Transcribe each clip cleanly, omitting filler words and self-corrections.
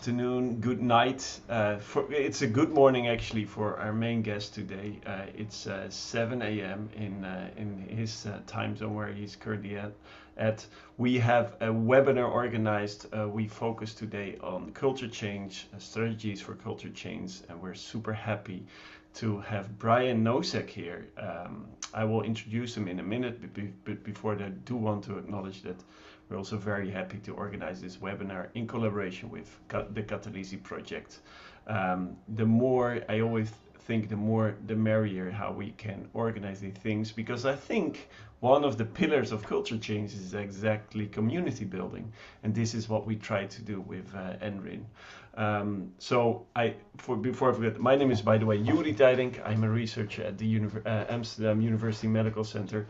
afternoon, good night. It's a good morning actually for our main guest today. It's 7 a.m. in his time zone where he's currently at. We have a webinar organized. We focus today on culture change, strategies for culture change, and we're super happy to have Brian Nosek here. I will introduce him in a minute, but before that, I do want to acknowledge that we're also very happy to organize this webinar in collaboration with the Catalysi project. The more, I always think, the merrier how we can organize these things, because I think one of the pillars of culture change is exactly community building, and this is what we try to do with NRIN. Before I forget, my name is, by the way, Juri Tijdink. I'm a researcher at the Amsterdam University Medical Center,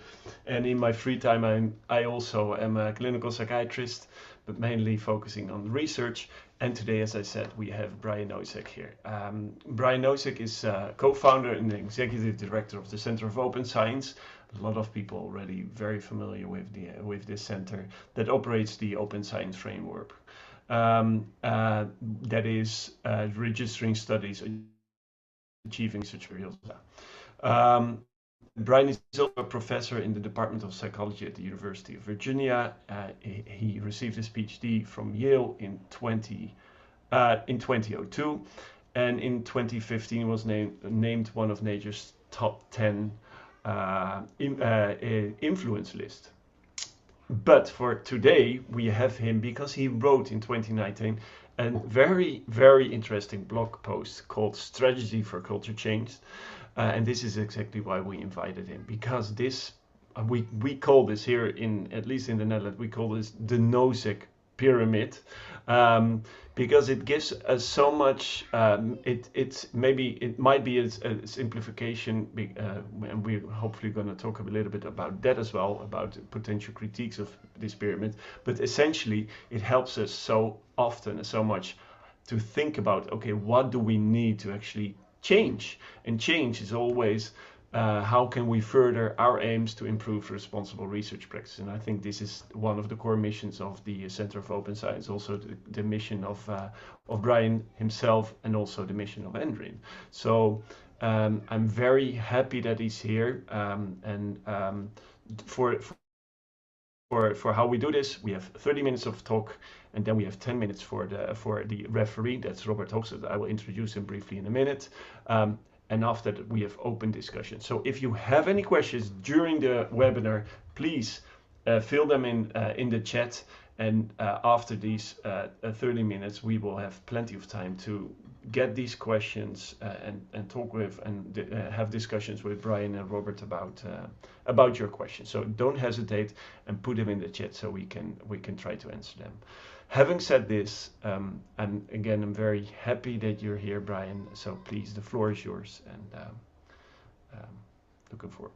and in my free time I also am a clinical psychiatrist, but mainly focusing on research. And today, as I said, we have Brian Nosek here. Brian Nosek is co-founder and executive director of the Center of Open Science. A lot of people already very familiar with this center that operates the Open Science framework. That is registering studies, achieving such results. Brian is also a professor in the Department of Psychology at the University of Virginia. He received his PhD from Yale in 2002, and in 2015 was named one of Nature's top 10 influence list. But for today, we have him because he wrote in 2019 a very, very interesting blog post called Strategy for Culture Change. And this is exactly why we invited him, because this, we call this here, at least in the Netherlands, we call this the Nosek pyramid, because it gives us so much. It might be a simplification, and we're hopefully going to talk a little bit about that as well, about potential critiques of this pyramid. But essentially, it helps us so often and so much to think about, okay, what do we need to actually change? And change is always how can we further our aims to improve responsible research practice? And I think this is one of the core missions of the Center of Open Science, also the mission of Brian himself, and also the mission of NRIN. So I'm very happy that he's here. For how we do this, we have 30 minutes of talk, and then we have 10 minutes for the referee. That's Robert Hoogstad. I will introduce him briefly in a minute. And after that, we have open discussion. So if you have any questions during the webinar, please fill them in the chat. And after these 30 minutes, we will have plenty of time to get these questions and talk with and have discussions with Brian and Robert about your questions. So don't hesitate and put them in the chat so we can try to answer them. Having said this, and again, I'm very happy that you're here, Brian. So please, the floor is yours, and looking forward.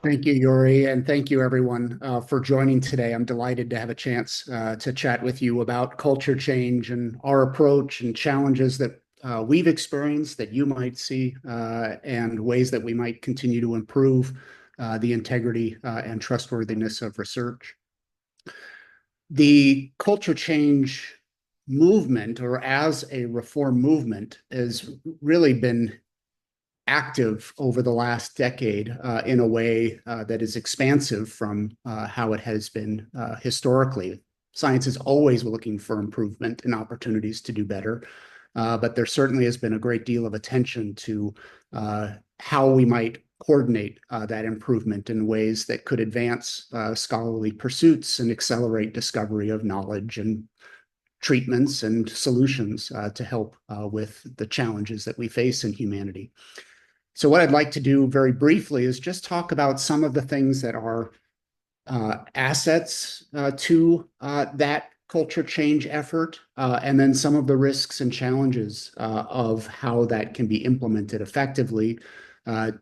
Thank you, Juri, and thank you, everyone, for joining today. I'm delighted to have a chance to chat with you about culture change and our approach and challenges that we've experienced that you might see, and ways that we might continue to improve the integrity and trustworthiness of research. The culture change movement, or as a reform movement, has really been active over the last decade in a way that is expansive from how it has been historically. Science is always looking for improvement and opportunities to do better, but there certainly has been a great deal of attention to how we might coordinate that improvement in ways that could advance scholarly pursuits and accelerate discovery of knowledge and treatments and solutions to help with the challenges that we face in humanity. So what I'd like to do very briefly is just talk about some of the things that are assets to that culture change effort, and then some of the risks and challenges of how that can be implemented effectively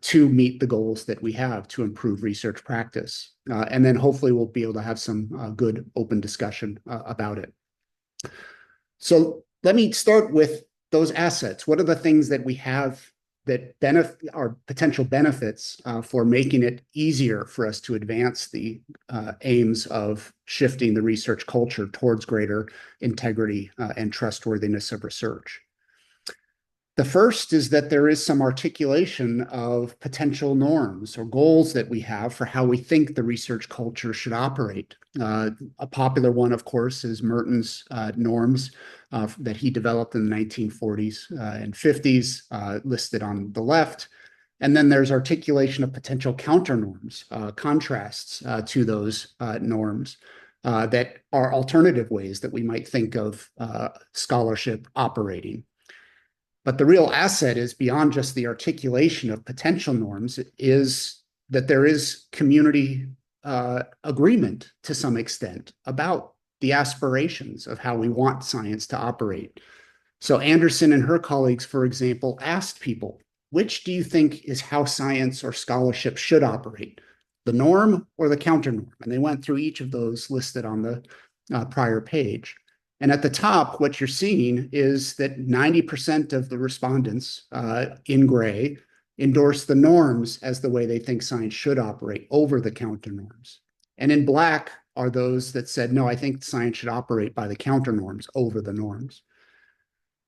to meet the goals that we have to improve research practice. And then hopefully we'll be able to have some good open discussion about it. So let me start with those assets. What are the things that we have that are potential benefits for making it easier for us to advance the aims of shifting the research culture towards greater integrity and trustworthiness of research. The first is that there is some articulation of potential norms or goals that we have for how we think the research culture should operate. A popular one, of course, is Merton's norms that he developed in the 1940s and 50s, listed on the left. And then there's articulation of potential counter norms, contrasts to those norms that are alternative ways that we might think of scholarship operating. But the real asset is beyond just the articulation of potential norms, is that there is community agreement to some extent about the aspirations of how we want science to operate. So Anderson and her colleagues, for example, asked people, which do you think is how science or scholarship should operate, the norm or the counter norm? And they went through each of those listed on the prior page. And at the top, what you're seeing is that 90% of the respondents in gray endorse the norms as the way they think science should operate over the counter norms. And in black are those that said, no, I think science should operate by the counter norms over the norms.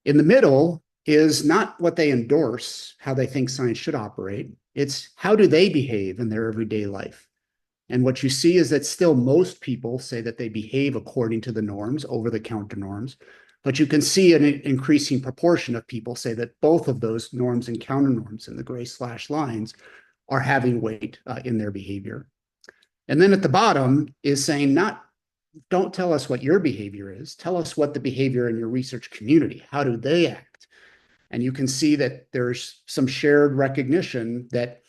In the middle is not what they endorse, how they think science should operate. It's how do they behave in their everyday life. And what you see is that still most people say that they behave according to the norms over the counter norms, but you can see an increasing proportion of people say that both of those norms and counter norms in the gray slash lines are having weight in their behavior. And then at the bottom is saying don't tell us what your behavior is, tell us what the behavior in your research community, how do they act? And you can see that there's some shared recognition that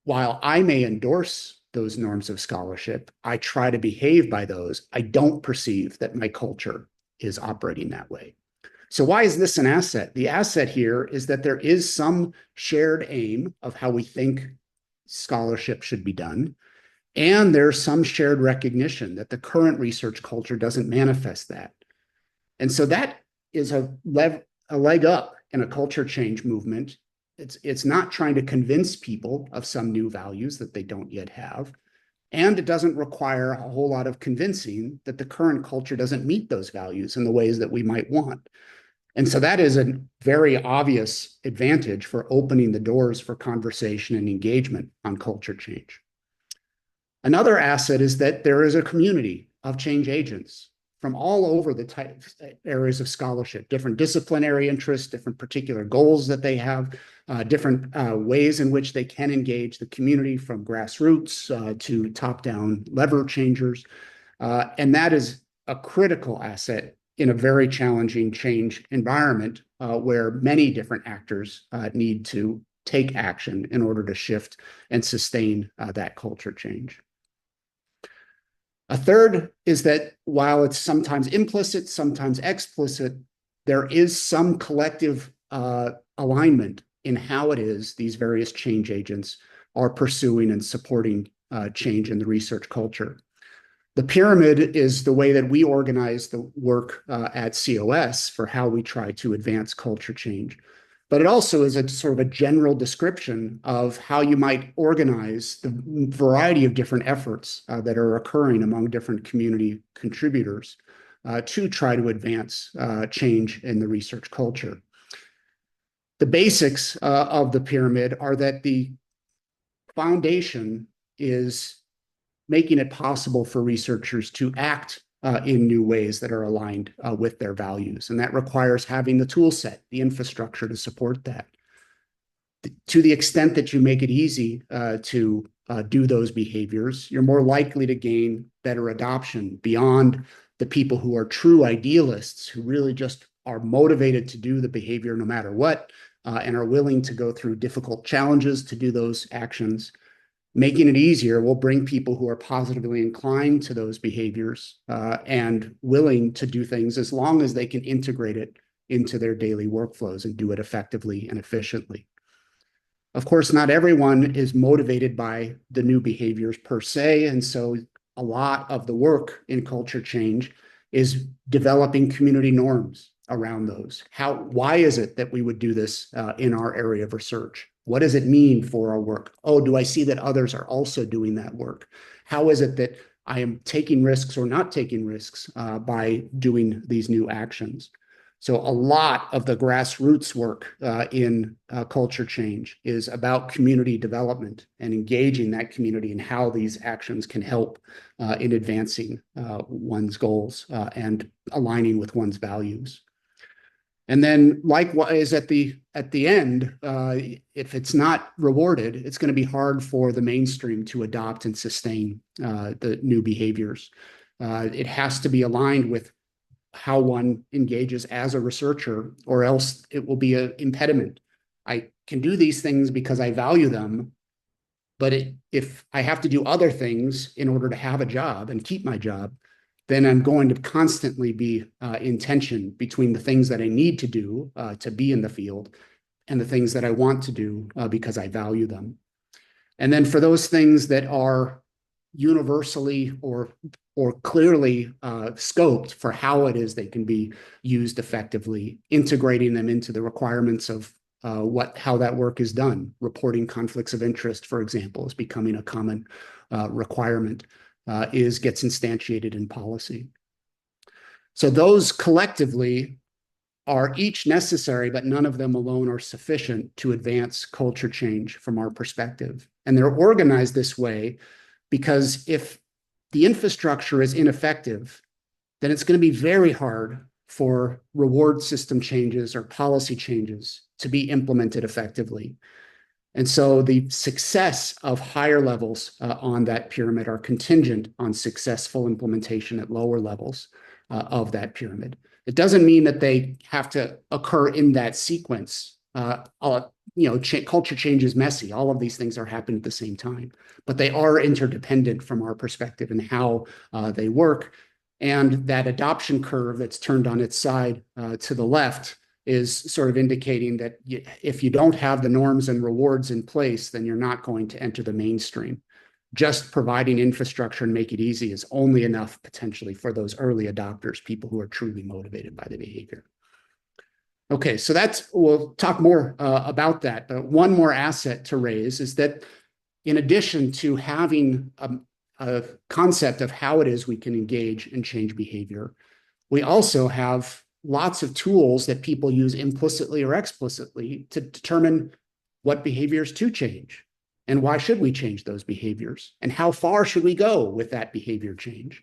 while I may endorse those norms of scholarship, I try to behave by those. I don't perceive that my culture is operating that way. So why is this an asset? The asset here is that there is some shared aim of how we think scholarship should be done. And there's some shared recognition that the current research culture doesn't manifest that. And so that is a leg up in a culture change movement. It's not trying to convince people of some new values that they don't yet have. And it doesn't require a whole lot of convincing that the current culture doesn't meet those values in the ways that we might want. And so that is a very obvious advantage for opening the doors for conversation and engagement on culture change. Another asset is that there is a community of change agents from all over the areas of scholarship, different disciplinary interests, different particular goals that they have, different ways in which they can engage the community, from grassroots to top-down lever changers. And that is a critical asset in a very challenging change environment where many different actors need to take action in order to shift and sustain that culture change. A third is that while it's sometimes implicit, sometimes explicit, there is some collective alignment in how it is these various change agents are pursuing and supporting change in the research culture. The pyramid is the way that we organize the work at COS for how we try to advance culture change. But it also is a sort of a general description of how you might organize the variety of different efforts that are occurring among different community contributors to try to advance change in the research culture. The basics of the pyramid are that the foundation is making it possible for researchers to act in new ways that are aligned with their values. And that requires having the tool set, the infrastructure to support that. To the extent that you make it easy to do those behaviors, you're more likely to gain better adoption beyond the people who are true idealists, who really just are motivated to do the behavior no matter what, and are willing to go through difficult challenges to do those actions. Making it easier will bring people who are positively inclined to those behaviors and willing to do things as long as they can integrate it into their daily workflows and do it effectively and efficiently. Of course, not everyone is motivated by the new behaviors per se, and so a lot of the work in culture change is developing community norms, around those. Why is it that we would do this in our area of research? What does it mean for our work? Oh, do I see that others are also doing that work? How is it that I am taking risks or not taking risks by doing these new actions? So a lot of the grassroots work in culture change is about community development and engaging that community and how these actions can help in advancing one's goals and aligning with one's values. And then likewise at the end, if it's not rewarded, it's going to be hard for the mainstream to adopt and sustain the new behaviors. It has to be aligned with how one engages as a researcher, or else it will be an impediment. I can do these things because I value them, but if I have to do other things in order to have a job and keep my job, then I'm going to constantly be in tension between the things that I need to do to be in the field and the things that I want to do because I value them. And then for those things that are universally or clearly scoped for how it is they can be used effectively, integrating them into the requirements of how that work is done. Reporting conflicts of interest, for example, is becoming a common requirement, gets instantiated in policy. So those collectively are each necessary, but none of them alone are sufficient to advance culture change from our perspective. And they're organized this way because if the infrastructure is ineffective, then it's going to be very hard for reward system changes or policy changes to be implemented effectively. And so the success of higher levels on that pyramid are contingent on successful implementation at lower levels of that pyramid. It doesn't mean that they have to occur in that sequence. Culture change is messy. All of these things are happening at the same time, but they are interdependent from our perspective and how they work. And that adoption curve that's turned on its side to the left is sort of indicating that if you don't have the norms and rewards in place, then you're not going to enter the mainstream. Just providing infrastructure and make it easy is only enough potentially for those early adopters, people who are truly motivated by the behavior. Okay, so we'll talk more about that, but one more asset to raise is that in addition to having a concept of how it is we can engage and change behavior, we also have lots of tools that people use implicitly or explicitly to determine what behaviors to change and why should we change those behaviors and how far should we go with that behavior change.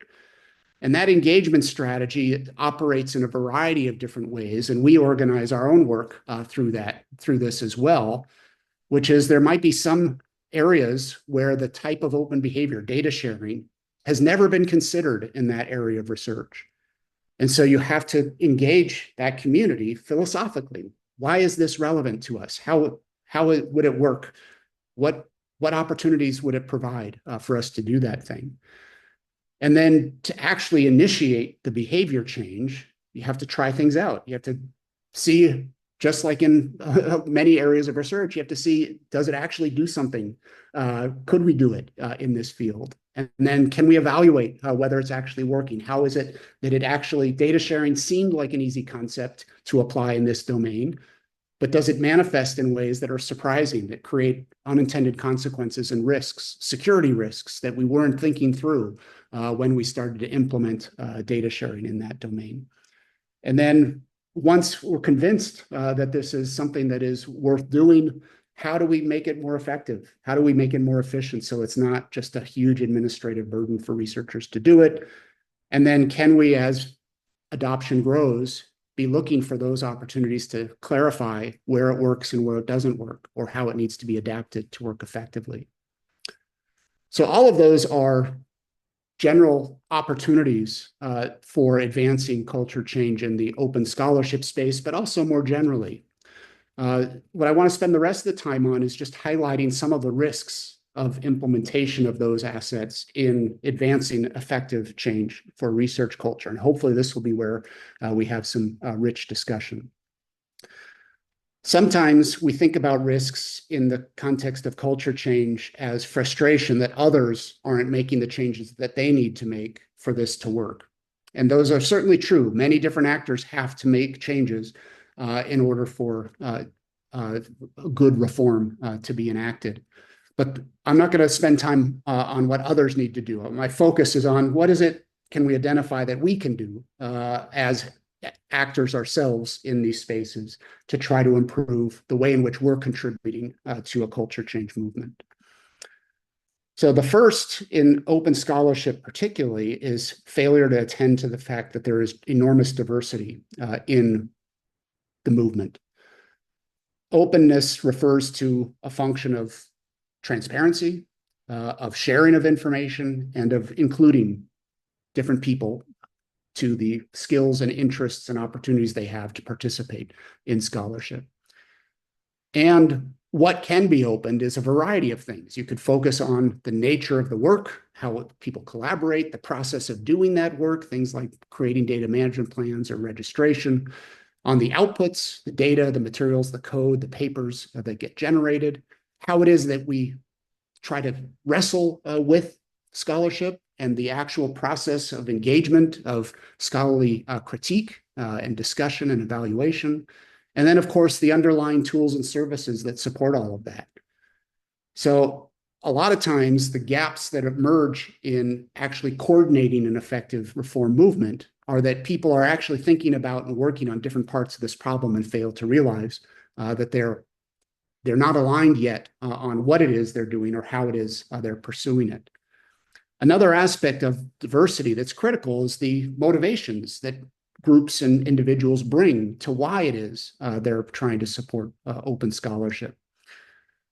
And that engagement strategy operates in a variety of different ways, and we organize our own work through this as well, which is there might be some areas where the type of open behavior, data sharing, has never been considered in that area of research. And so you have to engage that community philosophically. Why is this relevant to us? How would it work? What opportunities would it provide for us to do that thing? And then to actually initiate the behavior change, you have to try things out. You have to see, just like in many areas of research, you have to see, does it actually do something? Could we do it in this field? And then can we evaluate whether it's actually working? How is it that data sharing seemed like an easy concept to apply in this domain, but does it manifest in ways that are surprising, that create unintended consequences and risks, security risks that we weren't thinking through when we started to implement data sharing in that domain? And then once we're convinced that this is something that is worth doing, how do we make it more effective? How do we make it more efficient so it's not just a huge administrative burden for researchers to do it? And then can we, as adoption grows, be looking for those opportunities to clarify where it works and where it doesn't work, or how it needs to be adapted to work effectively? So all of those are general opportunities for advancing culture change in the open scholarship space, but also more generally. What I want to spend the rest of the time on is just highlighting some of the risks of implementation of those assets in advancing effective change for research culture. And hopefully this will be where we have some rich discussion. Sometimes we think about risks in the context of culture change as frustration that others aren't making the changes that they need to make for this to work. And those are certainly true. Many different actors have to make changes in order for good reform to be enacted. But I'm not going to spend time on what others need to do. My focus is on what is it can we identify that we can do as actors ourselves in these spaces to try to improve the way in which we're contributing to a culture change movement. So the first in open scholarship particularly is failure to attend to the fact that there is enormous diversity in the movement. Openness refers to a function of transparency, of sharing of information, and of including different people to the skills and interests and opportunities they have to participate in scholarship. And what can be opened is a variety of things. You could focus on the nature of the work, how people collaborate, the process of doing that work, things like creating data management plans or registration, on the outputs, the data, the materials, the code, the papers that get generated, how it is that we try to wrestle with scholarship and the actual process of engagement of scholarly critique and discussion and evaluation. And then, of course, the underlying tools and services that support all of that. So a lot of times the gaps that emerge in actually coordinating an effective reform movement are that people are actually thinking about and working on different parts of this problem and fail to realize that they're not aligned yet on what it is they're doing or how it is they're pursuing it. Another aspect of diversity that's critical is the motivations that groups and individuals bring to why it is they're trying to support open scholarship.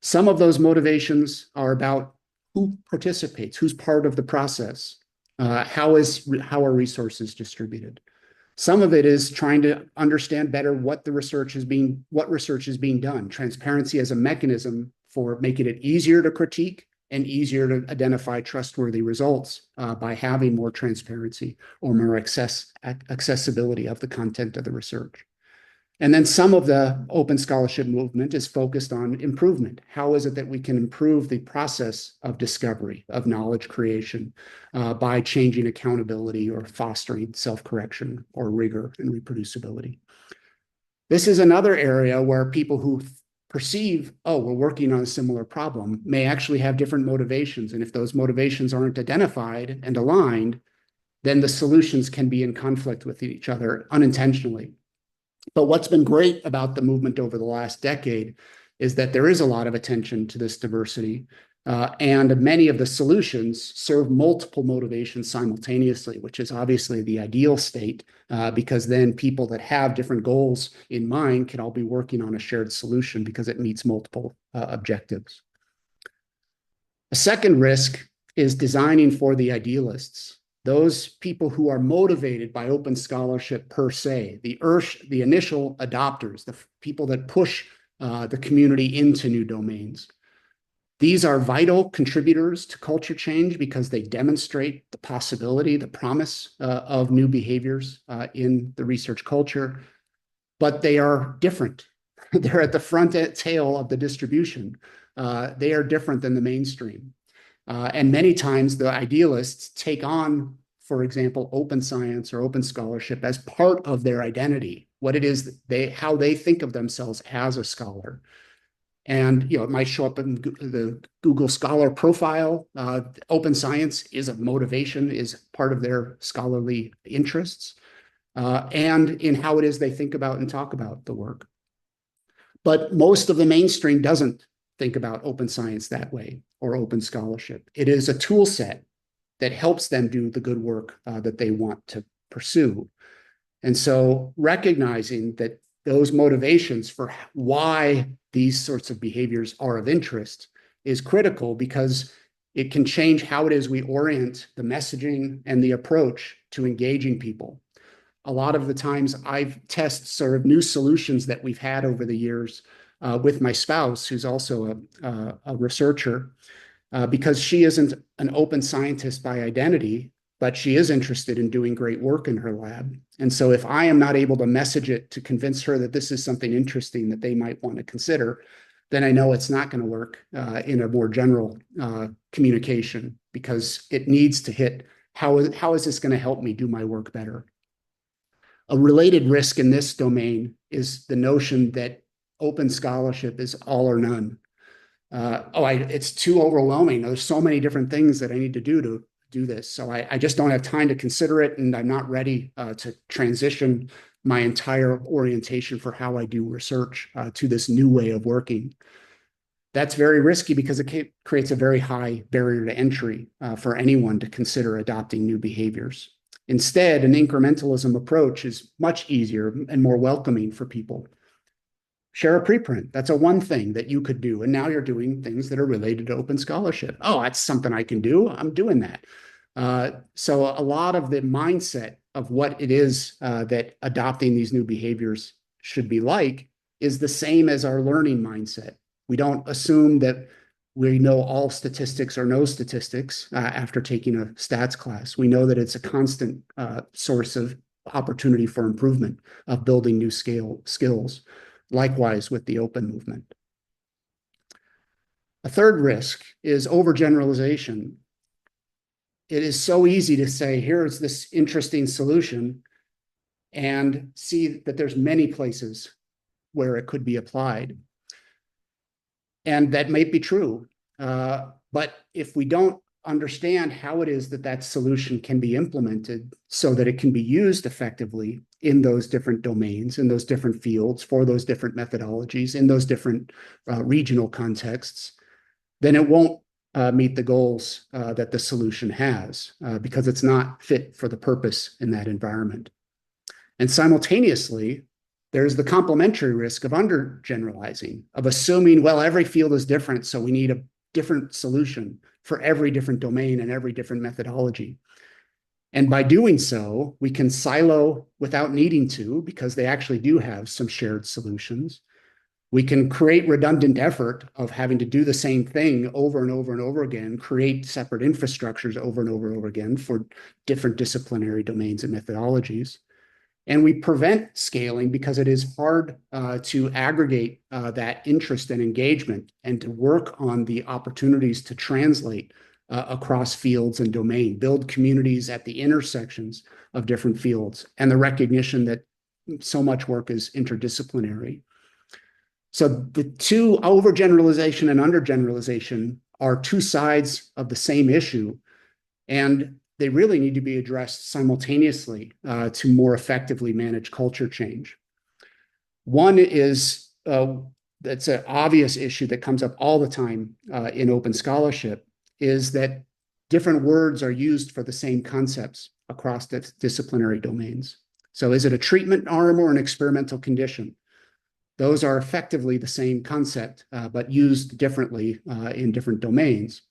Some of those motivations are about who participates, who's part of the process, how are resources distributed. Some of it is trying to understand better what research is being done. Transparency as a mechanism for making it easier to critique and easier to identify trustworthy results by having more transparency or more accessibility of the content of the research. And then some of the open scholarship movement is focused on improvement. How is it that we can improve the process of discovery, of knowledge creation, by changing accountability or fostering self-correction or rigor and reproducibility? This is another area where people who perceive, oh, we're working on a similar problem, may actually have different motivations. And if those motivations aren't identified and aligned, then the solutions can be in conflict with each other unintentionally. But what's been great about the movement over the last decade is that there is a lot of attention to this diversity, and many of the solutions serve multiple motivations simultaneously, which is obviously the ideal state, because then people that have different goals in mind can all be working on a shared solution because it meets multiple objectives. A second risk is designing for the idealists. Those people who are motivated by open scholarship per se, the initial adopters, the people that push the community into new domains. These are vital contributors to culture change because they demonstrate the possibility, the promise of new behaviors in the research culture, but they are different. They're at the front tail of the distribution. They are different than the mainstream. And many times the idealists take on, for example, open science or open scholarship as part of their identity, what it is how they think of themselves as a scholar. And it might show up in the Google Scholar profile. Open science is a motivation, is part of their scholarly interests, and in how it is they think about and talk about the work. But most of the mainstream doesn't think about open science that way or open scholarship. It is a tool set that helps them do the good work that they want to pursue. And so recognizing that those motivations for why these sorts of behaviors are of interest is critical because it can change how it is we orient the messaging and the approach to engaging people. A lot of the times I've tested sort of new solutions that we've had over the years with my spouse, who's also a researcher, because she isn't an open scientist by identity, but she is interested in doing great work in her lab. And so if I am not able to message it to convince her that this is something interesting that they might want to consider, then I know it's not going to work in a more general communication because it needs to hit How is this going to help me do my work better? A related risk in this domain is the notion that open scholarship is all or none. It's too overwhelming. There's so many different things that I need to do this. So I just don't have time to consider it, and I'm not ready to transition my entire orientation for how I do research to this new way of working. That's very risky because it creates a very high barrier to entry for anyone to consider adopting new behaviors. Instead, an incrementalism approach is much easier and more welcoming for people. Share a preprint. That's a one thing that you could do. And now you're doing things that are related to open scholarship. Oh, that's something I can do. I'm doing that. So a lot of the mindset of what it is that adopting these new behaviors should be like is the same as our learning mindset. We don't assume that we know all statistics or no statistics after taking a stats class. We know that it's a constant source of opportunity for improvement, of building new skills. Likewise with the open movement. A third risk is overgeneralization. It is so easy to say, here's this interesting solution, and see that there's many places where it could be applied. And that may be true. But if we don't understand how it is that that solution can be implemented so that it can be used effectively in those different domains, in those different fields, for those different methodologies, in those different regional contexts, then it won't meet the goals that the solution has because it's not fit for the purpose in that environment. And simultaneously, there's the complementary risk of undergeneralizing, of assuming, well, every field is different, so we need a different solution for every different domain and every different methodology. And by doing so, we can silo without needing to, because they actually do have some shared solutions. We can create redundant effort of having to do the same thing over and over and over again, create separate infrastructures over and over and over again for different disciplinary domains and methodologies. And we prevent scaling because it is hard to aggregate that interest and engagement and to work on the opportunities to translate across fields and domain, build communities at the intersections of different fields, and the recognition that so much work is interdisciplinary. So the two, overgeneralization and undergeneralization, are two sides of the same issue, and they really need to be addressed simultaneously to more effectively manage culture change. One is, that's an obvious issue that comes up all the time in open scholarship, is that different words are used for the same concepts across disciplinary domains. So is it a treatment arm or an experimental condition? Those are effectively the same concept, but used differently in different domains.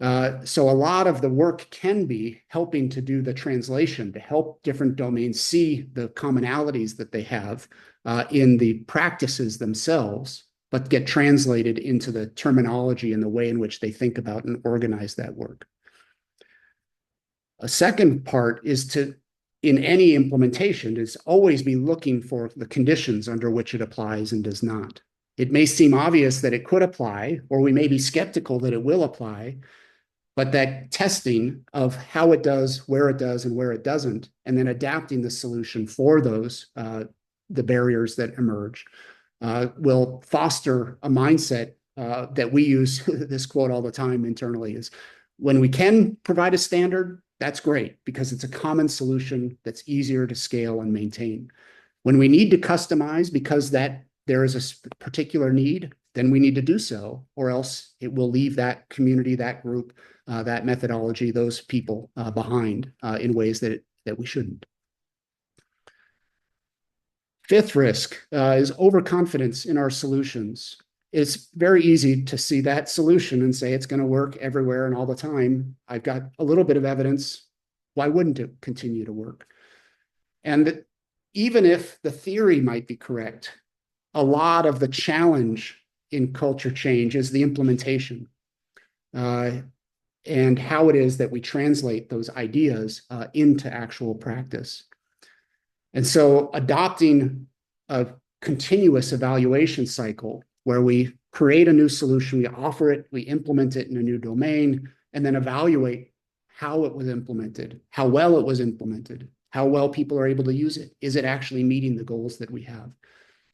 So a lot of the work can be helping to do the translation, to help different domains see the commonalities that they have in the practices themselves, but get translated into the terminology and the way in which they think about and organize that work. A second part is to, in any implementation, is always be looking for the conditions under which it applies and does not. It may seem obvious that it could apply, or we may be skeptical that it will apply, but that testing of how it does, where it does, and where it doesn't, and then adapting the solution for those, the barriers that emerge, will foster a mindset that we use this quote all the time internally is, when we can provide a standard, that's great because it's a common solution that's easier to scale and maintain. When we need to customize because that there is a particular need, then we need to do so, or else it will leave that community, that group, that methodology, those people behind in ways that we shouldn't. Fifth risk is overconfidence in our solutions. It's very easy to see that solution and say it's going to work everywhere and all the time. I've got a little bit of evidence. Why wouldn't it continue to work? And even if the theory might be correct, a lot of the challenge in culture change is the implementation and how it is that we translate those ideas into actual practice. And so adopting a continuous evaluation cycle where we create a new solution, we offer it, we implement it in a new domain, and then evaluate how it was implemented, how well it was implemented, how well people are able to use it. Is it actually meeting the goals that we have?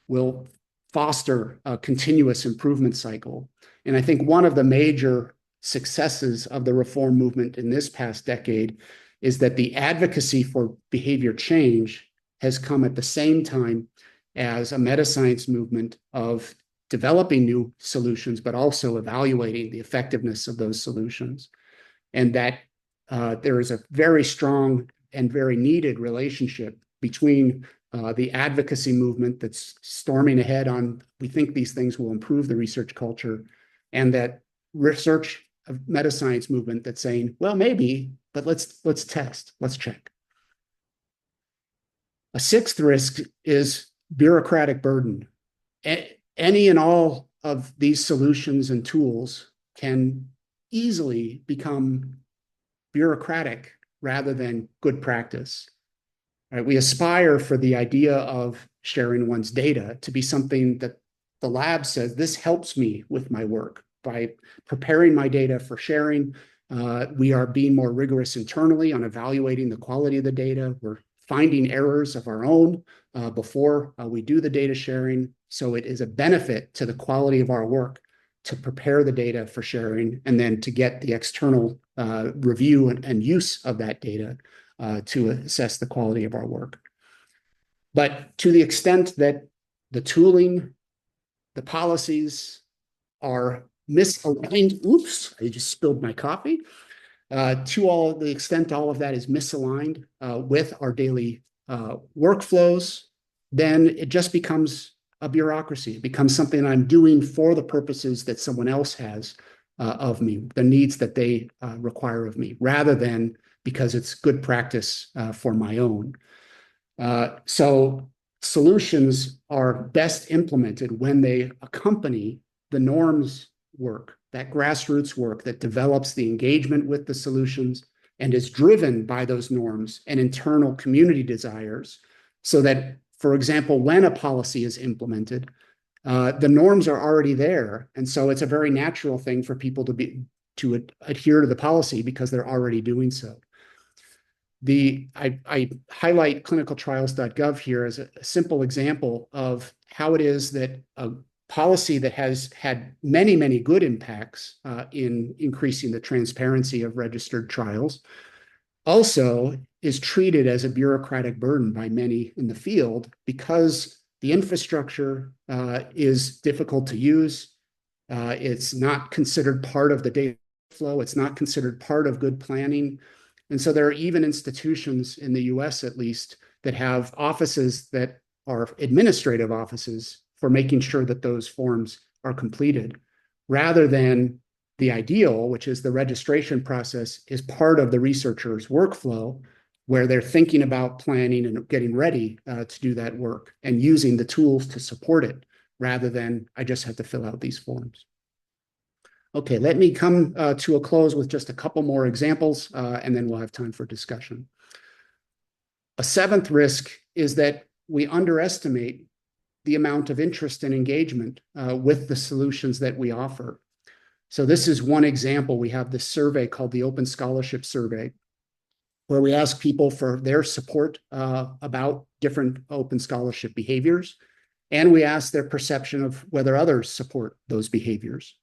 Will foster a continuous improvement cycle. And I think one of the major successes of the reform movement in this past decade is that the advocacy for behavior change has come at the same time as a meta-science movement of developing new solutions, but also evaluating the effectiveness of those solutions. And that there is a very strong and very needed relationship between the advocacy movement that's storming ahead on, we think these things will improve the research culture, and that research meta-science movement that's saying, well, maybe, but let's test, let's check. A sixth risk is bureaucratic burden. Any and all of these solutions and tools can easily become bureaucratic rather than good practice. Right? We aspire for the idea of sharing one's data to be something that the lab says, this helps me with my work. By preparing my data for sharing, we are being more rigorous internally on evaluating the quality of the data. We're finding errors of our own before we do the data sharing. So it is a benefit to the quality of our work to prepare the data for sharing and then to get the external review and use of that data to assess the quality of our work. But to the extent that the tooling, the policies are misaligned, oops, I just spilled my coffee, to all the extent all of that is misaligned with our daily workflows, then it just becomes a bureaucracy. It becomes something I'm doing for the purposes that someone else has of me, the needs that they require of me, rather than because it's good practice for my own. So solutions are best implemented when they accompany the norms work, that grassroots work that develops the engagement with the solutions and is driven by those norms and internal community desires, so that, for example, when a policy is implemented, the norms are already there. And so it's a very natural thing for people to adhere to the policy because they're already doing so. I highlight clinicaltrials.gov here as a simple example of how it is that a policy that has had many, many good impacts in increasing the transparency of registered trials also is treated as a bureaucratic burden by many in the field because the infrastructure is difficult to use. It's not considered part of the data flow. It's not considered part of good planning. And so there are even institutions in the US, at least, that have offices that are administrative offices for making sure that those forms are completed, rather than the ideal, which is the registration process, is part of the researcher's workflow, where they're thinking about planning and getting ready to do that work and using the tools to support it, rather than I just have to fill out these forms. Okay, let me come to a close with just a couple more examples, and then we'll have time for discussion. A seventh risk is that we underestimate the amount of interest and engagement with the solutions that we offer. So this is one example. We have this survey called the Open Scholarship Survey, where we ask people for their support about different open scholarship behaviors, and we ask their perception of whether others support those behaviors.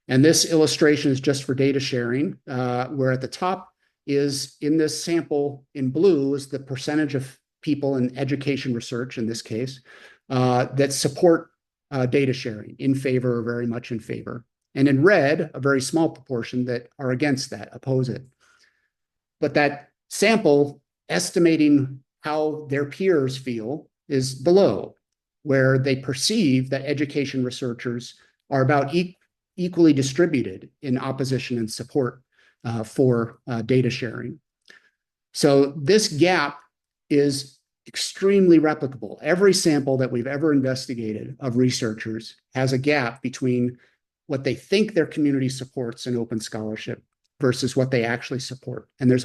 And this illustration is just for data sharing, where at the top is, in this sample in blue, is the percentage of people in education research, in this case, that support data sharing, in favor or very much in favor. And in red, a very small proportion that are against that, oppose it. But that sample estimating how their peers feel is below, where they perceive that education researchers are about equally distributed in opposition and support for data sharing. So this gap is extremely replicable. Every sample that we've ever investigated of researchers has a gap between what they think their community supports in open scholarship versus what they actually support. And there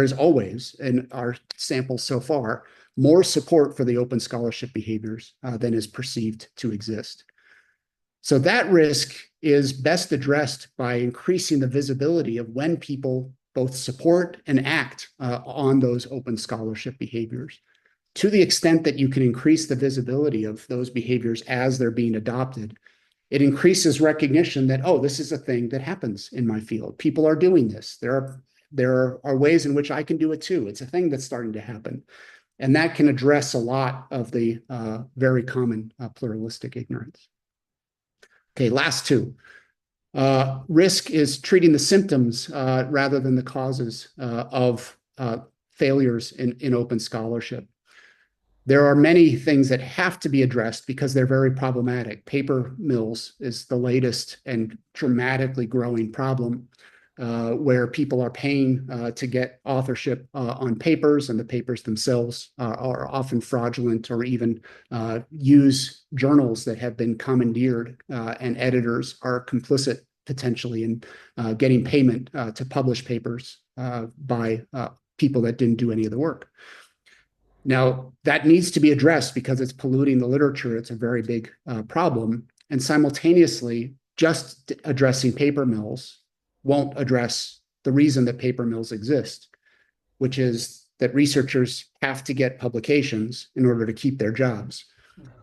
is always, in our samples so far, more support for the open scholarship behaviors than is perceived to exist. So that risk is best addressed by increasing the visibility of when people both support and act on those open scholarship behaviors. To the extent that you can increase the visibility of those behaviors as they're being adopted, it increases recognition that, oh, this is a thing that happens in my field. People are doing this. There are ways in which I can do it too. It's a thing that's starting to happen. And that can address a lot of the very common pluralistic ignorance. Okay, last two. Risk is treating the symptoms rather than the causes of failures in open scholarship. There are many things that have to be addressed because they're very problematic. Paper mills is the latest and dramatically growing problem where people are paying to get authorship on papers, and the papers themselves are often fraudulent or even use journals that have been commandeered, and editors are complicit potentially in getting payment to publish papers by people that didn't do any of the work. Now, that needs to be addressed because it's polluting the literature. It's a very big problem. And simultaneously, just addressing paper mills won't address the reason that paper mills exist, which is that researchers have to get publications in order to keep their jobs.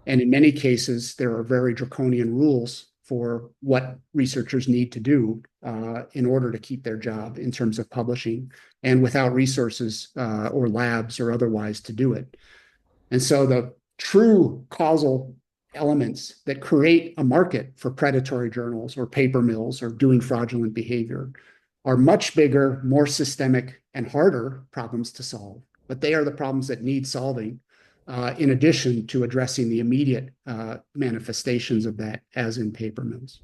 And in many cases, there are very draconian rules for what researchers need to do in order to keep their job in terms of publishing, and without resources or labs or otherwise to do it. And so the true causal elements that create a market for predatory journals or paper mills or doing fraudulent behavior are much bigger, more systemic, and harder problems to solve. But they are the problems that need solving, in addition to addressing the immediate manifestations of that, as in paper mills.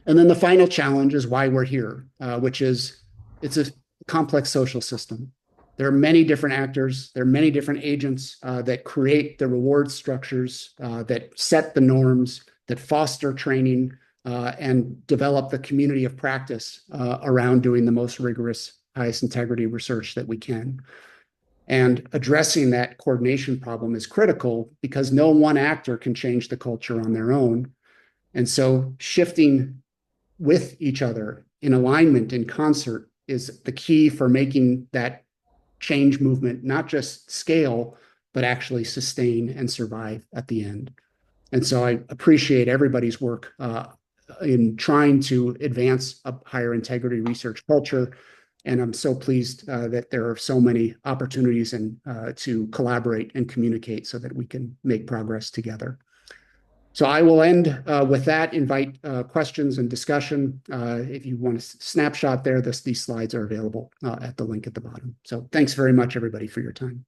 And then the final challenge is why we're here, which is it's a complex social system. There are many different actors. There are many different agents that create the reward structures, that set the norms, that foster training, and develop the community of practice around doing the most rigorous, highest integrity research that we can. And addressing that coordination problem is critical because no one actor can change the culture on their own. And so shifting with each other in alignment, in concert, is the key for making that change movement not just scale, but actually sustain and survive at the end. And so I appreciate everybody's work in trying to advance a higher integrity research culture. And I'm so pleased that there are so many opportunities to collaborate and communicate so that we can make progress together. So I will end with that, invite questions and discussion. If you want a snapshot there, these slides are available at the link at the bottom. So thanks very much, everybody, for your time.